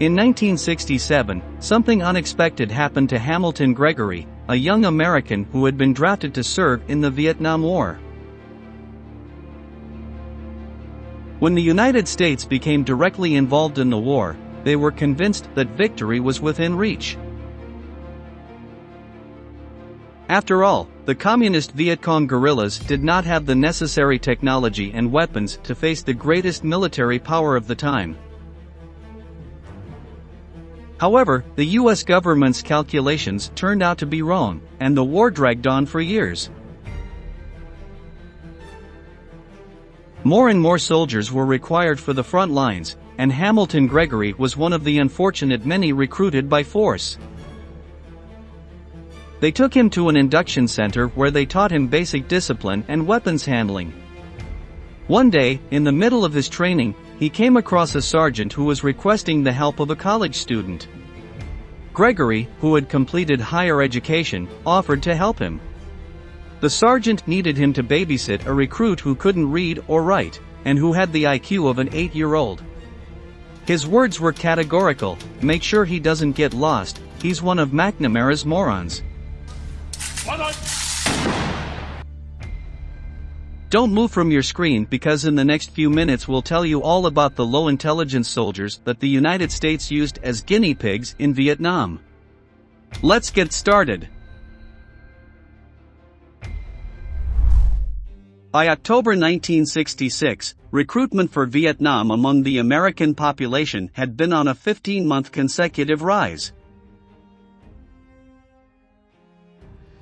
In 1967, something unexpected happened to Hamilton Gregory, a young American who had been drafted to serve in the Vietnam War. When the United States became directly involved in the war, they were convinced that victory was within reach. After all, the communist Viet Cong guerrillas did not have the necessary technology and weapons to face the greatest military power of the time. However, the US government's calculations turned out to be wrong, and the war dragged on for years. More and more soldiers were required for the front lines, and Hamilton Gregory was one of the unfortunate many recruited by force. They took him to an induction center where they taught him basic discipline and weapons handling. One day, in the middle of his training, he came across a sergeant who was requesting the help of a college student. Gregory, who had completed higher education, offered to help him. The sergeant needed him to babysit a recruit who couldn't read or write, and who had the IQ of an 8-year-old. His words were categorical: "Make sure he doesn't get lost, he's one of McNamara's morons." Don't move from your screen, because in the next few minutes we'll tell you all about the low-intelligence soldiers that the United States used as guinea pigs in Vietnam. Let's get started. By October 1966, recruitment for Vietnam among the American population had been on a 15-month consecutive rise.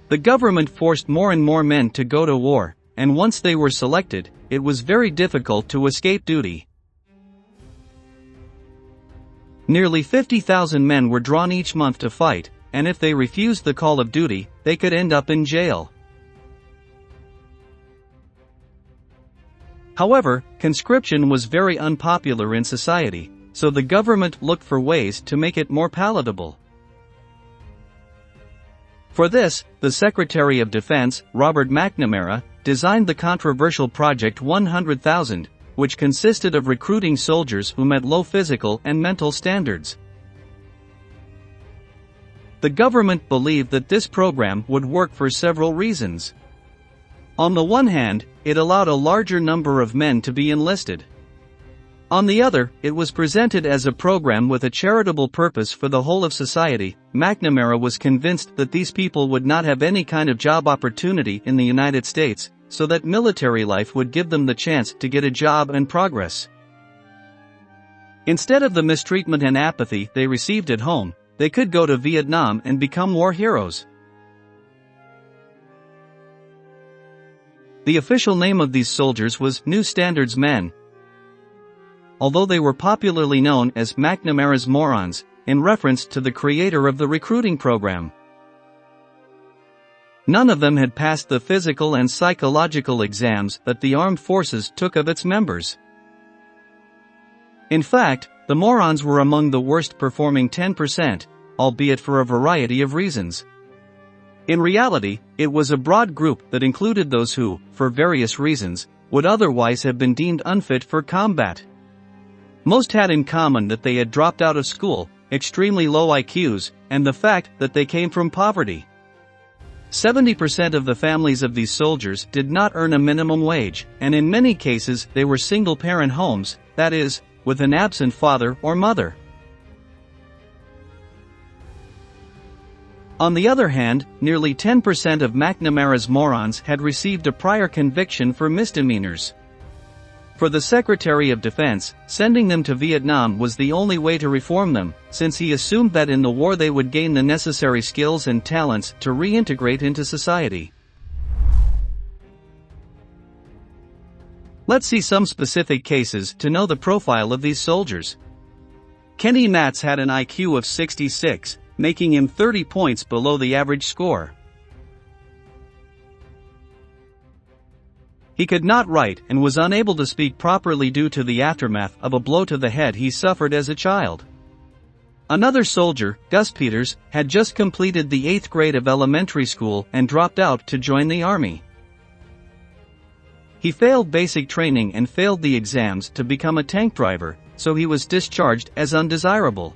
The government forced more and more men to go to war, and once they were selected, it was very difficult to escape duty. Nearly 50,000 men were drawn each month to fight, and if they refused the call of duty, they could end up in jail. However, conscription was very unpopular in society, so the government looked for ways to make it more palatable. For this, the Secretary of Defense, Robert McNamara, designed the controversial Project 100,000, which consisted of recruiting soldiers who met low physical and mental standards. The government believed that this program would work for several reasons. On the one hand, it allowed a larger number of men to be enlisted. On the other, it was presented as a program with a charitable purpose for the whole of society. McNamara was convinced that these people would not have any kind of job opportunity in the United States, so that military life would give them the chance to get a job and progress. Instead of the mistreatment and apathy they received at home, they could go to Vietnam and become war heroes. The official name of these soldiers was New Standards Men, although they were popularly known as McNamara's morons, in reference to the creator of the recruiting program. None of them had passed the physical and psychological exams that the armed forces took of its members. In fact, the morons were among the worst performing 10%, albeit for a variety of reasons. In reality, it was a broad group that included those who, for various reasons, would otherwise have been deemed unfit for combat. Most had in common that they had dropped out of school, extremely low IQs, and the fact that they came from poverty. 70% of the families of these soldiers did not earn a minimum wage, and in many cases they were single-parent homes, that is, with an absent father or mother. On the other hand, nearly 10% of McNamara's morons had received a prior conviction for misdemeanors. For the Secretary of Defense, sending them to Vietnam was the only way to reform them, since he assumed that in the war they would gain the necessary skills and talents to reintegrate into society. Let's see some specific cases to know the profile of these soldiers. Kenny Matz had an IQ of 66, making him 30 points below the average score. He could not write and was unable to speak properly due to the aftermath of a blow to the head he suffered as a child. Another soldier, Gus Peters, had just completed the 8th grade of elementary school and dropped out to join the army. He failed basic training and failed the exams to become a tank driver, so he was discharged as undesirable.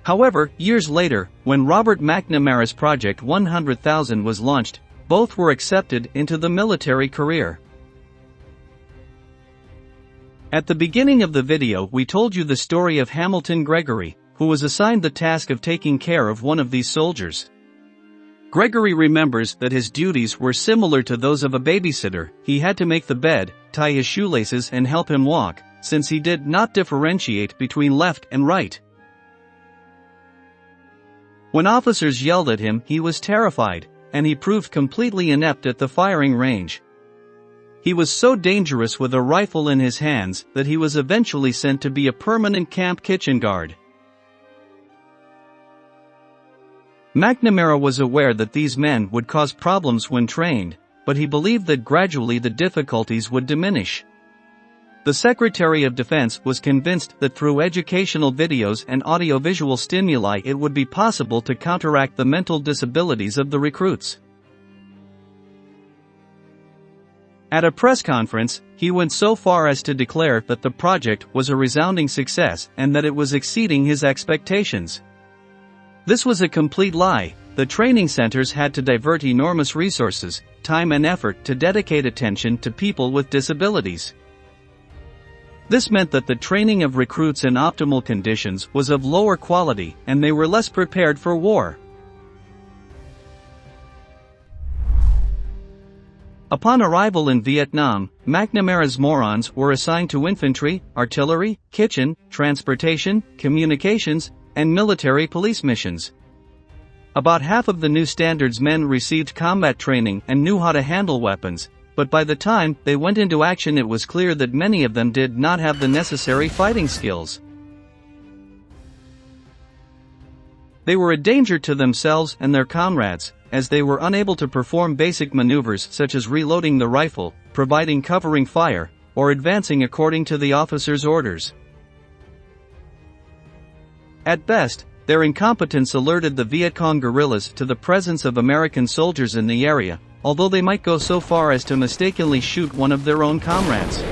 However, years later, when Robert McNamara's Project 100,000 was launched, both were accepted into the military career. At the beginning of the video we told you the story of Hamilton Gregory, who was assigned the task of taking care of one of these soldiers. Gregory remembers that his duties were similar to those of a babysitter. He had to make the bed, tie his shoelaces and help him walk, since he did not differentiate between left and right. When officers yelled at him, he was terrified, and he proved completely inept at the firing range. He was so dangerous with a rifle in his hands that he was eventually sent to be a permanent camp kitchen guard. McNamara was aware that these men would cause problems when trained, but he believed that gradually the difficulties would diminish. The Secretary of Defense was convinced that through educational videos and audiovisual stimuli it would be possible to counteract the mental disabilities of the recruits. At a press conference, he went so far as to declare that the project was a resounding success and that it was exceeding his expectations. This was a complete lie. The training centers had to divert enormous resources, time and effort to dedicate attention to people with disabilities. This meant that the training of recruits in optimal conditions was of lower quality and they were less prepared for war. Upon arrival in Vietnam, McNamara's morons were assigned to infantry, artillery, kitchen, transportation, communications, and military police missions. About half of the new standards men received combat training and knew how to handle weapons, but by the time they went into action it was clear that many of them did not have the necessary fighting skills. They were a danger to themselves and their comrades, as they were unable to perform basic maneuvers such as reloading the rifle, providing covering fire, or advancing according to the officer's orders. At best, their incompetence alerted the Viet Cong guerrillas to the presence of American soldiers in the area, although they might go so far as to mistakenly shoot one of their own comrades.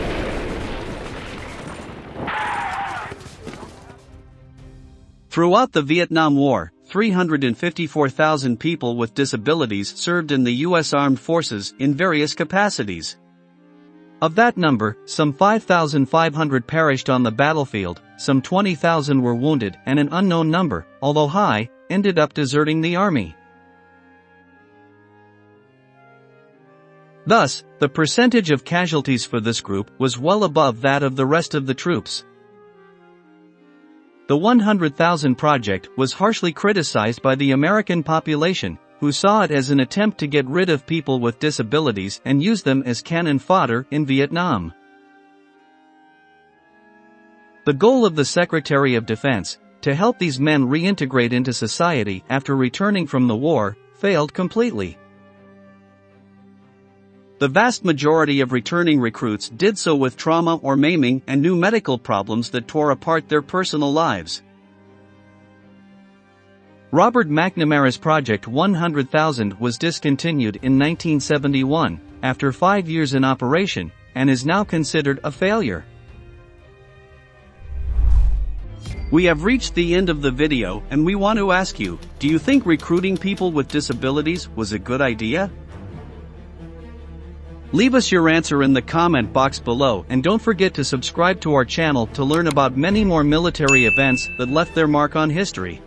Throughout the Vietnam War, 354,000 people with disabilities served in the U.S. Armed Forces in various capacities. Of that number, some 5,500 perished on the battlefield, some 20,000 were wounded, and an unknown number, although high, ended up deserting the army. Thus, the percentage of casualties for this group was well above that of the rest of the troops. The 100,000 project was harshly criticized by the American population, who saw it as an attempt to get rid of people with disabilities and use them as cannon fodder in Vietnam. The goal of the Secretary of Defense, to help these men reintegrate into society after returning from the war, failed completely. The vast majority of returning recruits did so with trauma or maiming and new medical problems that tore apart their personal lives. Robert McNamara's Project 100,000 was discontinued in 1971, after 5 years in operation, and is now considered a failure. We have reached the end of the video and we want to ask you, do you think recruiting people with disabilities was a good idea? Leave us your answer in the comment box below and don't forget to subscribe to our channel to learn about many more military events that left their mark on history.